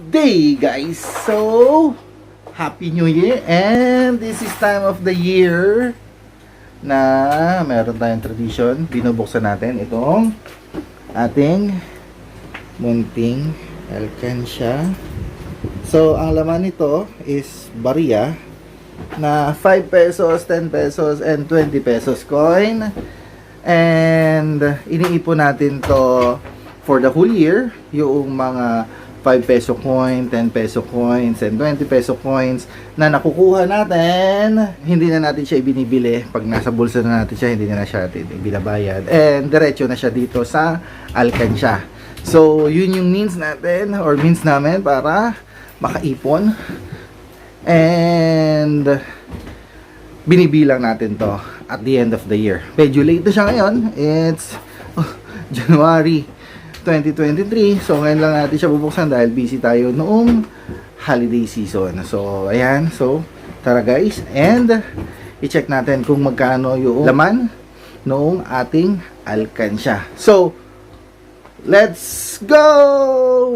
day, guys. So, Happy New Year, and this is time of the year na meron tayong tradition. Binubuksan natin itong ating munting alkansya. So, ang laman nito is barya na 5 pesos, 10 pesos, and 20 pesos coin. And iniipon natin to for the whole year, yung mga 5 peso coin, 10 peso coins, and 20 peso coins na nakukuha natin. Hindi na natin siya ibinibili. Pag nasa bulsa na natin siya, hindi na siya natin binabayad. And diretso na siya dito sa alkansya. So, yun yung means natin or means namin para makaipon. And binibilang natin to at the end of the year. Medyo late na siya ngayon. It's January 2023. So, ngayon lang natin siya bubuksan dahil busy tayo noong holiday season. So, ayan. So, tara guys. And, i-check natin kung magkano yung laman noong ating alkansya. So, let's go!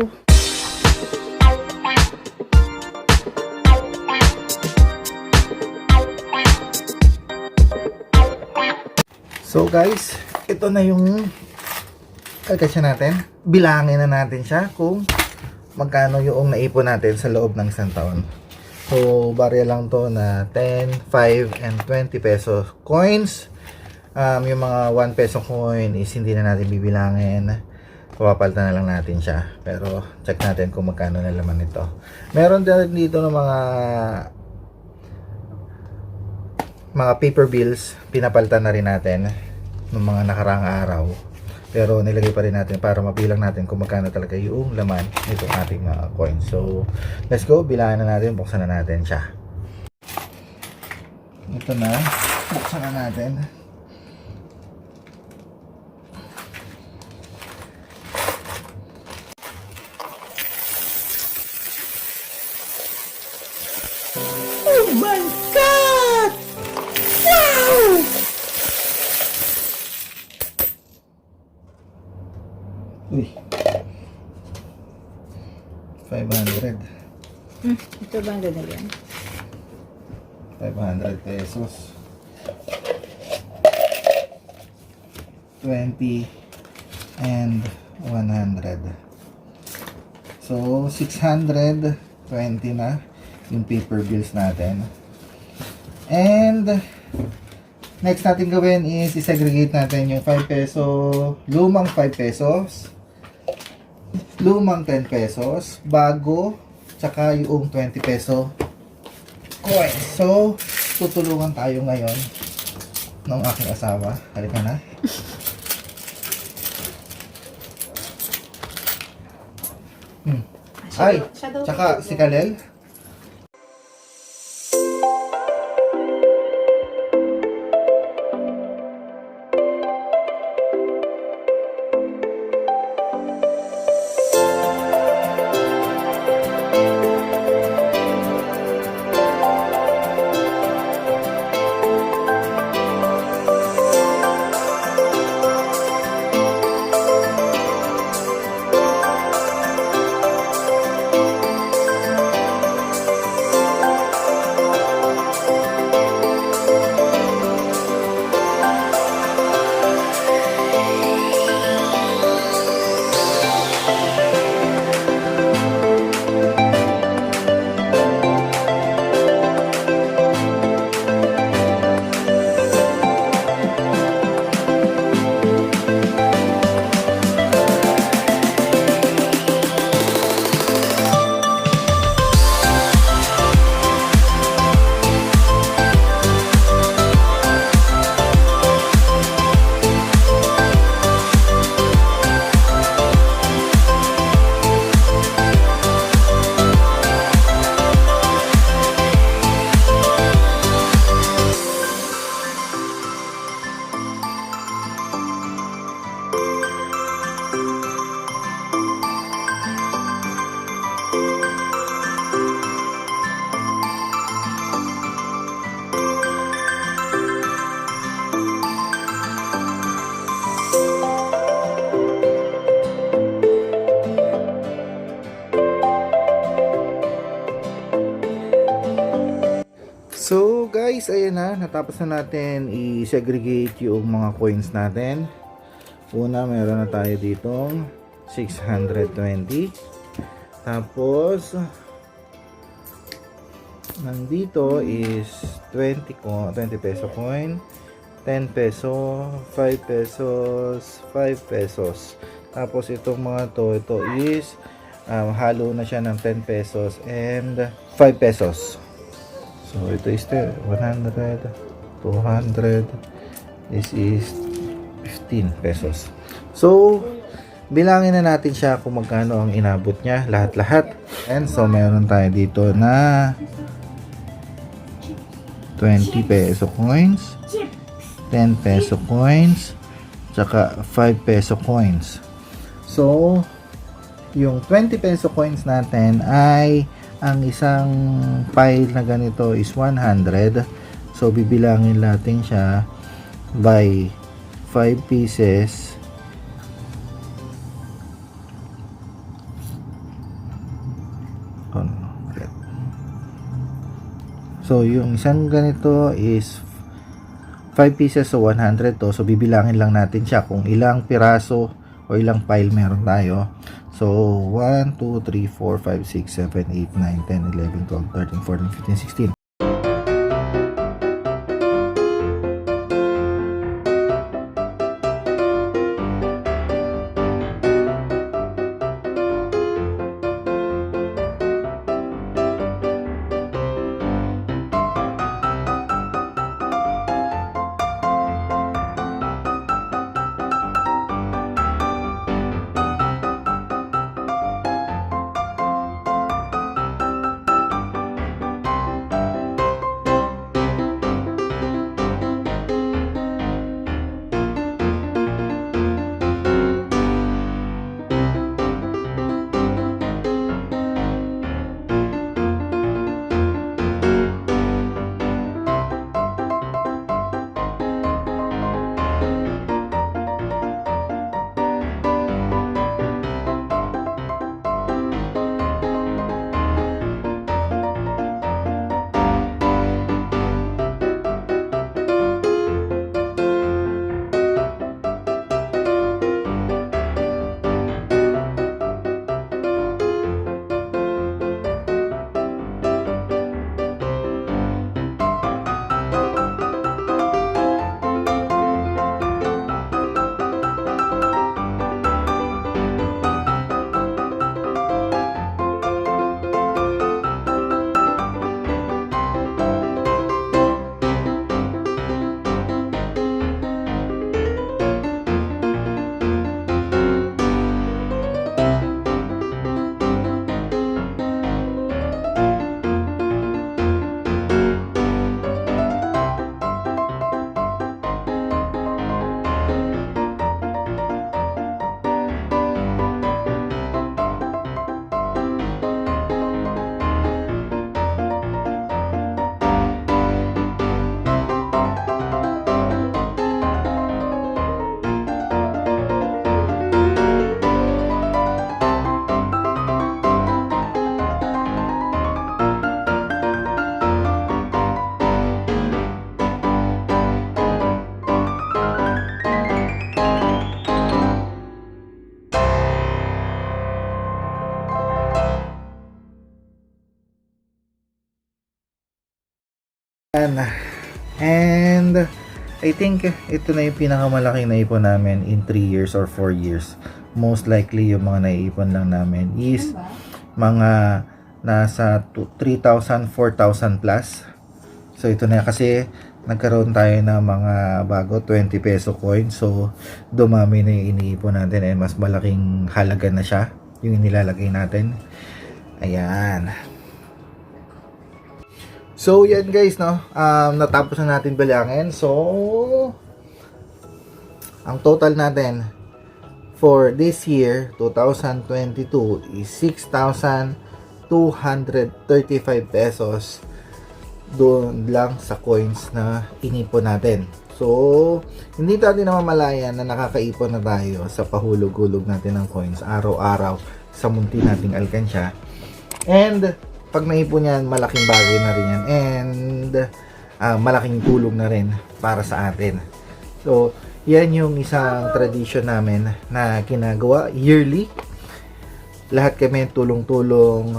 So, guys, ito na yung alkansya natin. Bilangin na natin siya kung magkano yung naipon natin sa loob ng isang taon. So, barya lang to na 10, 5, and 20 peso coins. Yung mga 1 peso coin is hindi na natin bibilangin. Papapalitan na lang natin siya. Pero, check natin kung magkano na laman nito. Meron din dito ng mga paper bills. Pinapalitan na rin natin ng mga nakaraang araw. Pero nilagay pa rin natin para mabilang natin kung magkano talaga yung laman nitong ating coin. So, let's go. Bilangan na natin. Buksan na natin siya. Ito na. Buksan na natin. Oh my God! Wow! Uy. 500. Ito ba ang ganyan? 500 pesos. 20 and 100. So, 620 na yung paper bills natin. And next natin gawin is i-segregate natin yung 5 peso, lumang 5 pesos, lumang 10 pesos, bago, tsaka yung 20 peso coin. So, tutulungan tayo ngayon ng aking asawa. Halika na. Ay, tsaka si Kalel. So guys, ayan na, natapos na natin i-segregate yung mga coins natin. Una, meron na tayo ditong 620. Tapos nandito is 20 peso coin, 10 peso, 5 pesos, 5 pesos. Tapos itong mga to, ito is halo na siya ng 10 pesos and 5 pesos. So ito is 100, 200, this is 15 pesos. So bilangin na natin siya kung magkano ang inabot niya, lahat-lahat. And so meron tayo dito na 20 peso coins, 10 peso coins, tsaka 5 peso coins. So yung 20 peso coins natin ay ang isang pile na ganito is 100. So bibilangin natin siya by 5 pieces. So yung isang ganito is 5 pieces, so 100 to. So bibilangin lang natin siya kung ilang piraso o ilang pile meron tayo. So 1, 2, 3, 4, 5, 6, 7, 8, 9, 10, 11, 12, 13, 14, 15, 16. And I think ito na yung pinakamalaking naipon namin in 3 years or 4 years. Most likely yung mga naiipon lang namin is mga nasa 3,000, 4,000 plus. So ito na kasi nagkaroon tayo ng mga bago 20 peso coin. So dumami na yung iniipon natin and mas malaking halaga na siya yung inilalagay natin. Ayan. So yan guys, no, natapos na natin bilangin. So ang total natin for this year 2022 is 6,235 pesos doon lang sa coins na inipon natin. So hindi natin namamalayan na nakakaipon na tayo sa pahulog-hulog natin ng coins araw-araw sa munti nating alkansya. And pag naipon yan, malaking bagay na rin yan. And malaking tulong na rin para sa atin. So, yan yung isang tradition namin na ginagawa yearly. Lahat kami tulong-tulong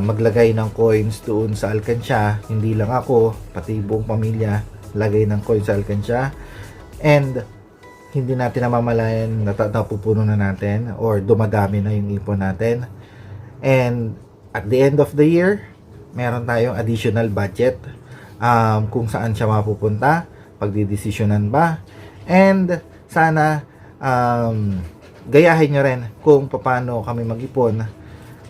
maglagay ng coins doon sa alkansya. Hindi lang ako, pati buong pamilya lagay ng coins sa alkansya. And hindi natin namamalayan napupuno na natin or dumadami na yung ipon natin. And at the end of the year, meron tayong additional budget kung saan siya mapupunta, pagdidesisyonan ba. And sana gayahin nyo rin kung paano kami mag-ipon.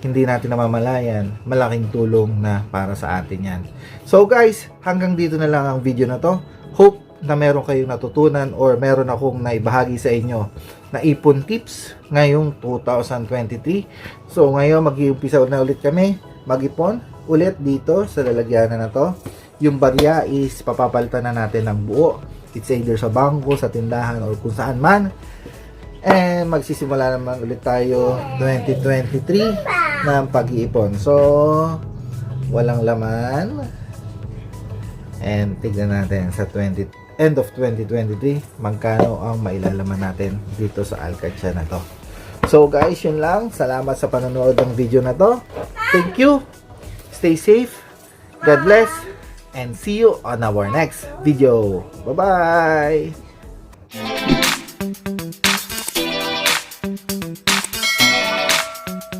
Hindi natin namamalayan, malaking tulong na para sa atin yan. So guys, hanggang dito na lang ang video na to. Hope na meron kayong natutunan or meron akong naibahagi sa inyo na ipon tips ngayong 2023. So ngayon mag-iumpisa na ulit kami mag-ipon ulit dito sa lalagyanan na to. Yung barya is papapalitan na natin ng buo. It's either sa bangko, sa tindahan, or kung saan man. And magsisimula naman ulit tayo 2023 ng pag-iipon. So walang laman. And tignan natin sa end of 2023 magkano ang mailalaman natin dito sa alkansya na to. So guys, yun lang. Salamat sa panonood ng video na to. Thank you. Stay safe. God bless. And see you on our next video. Bye-bye.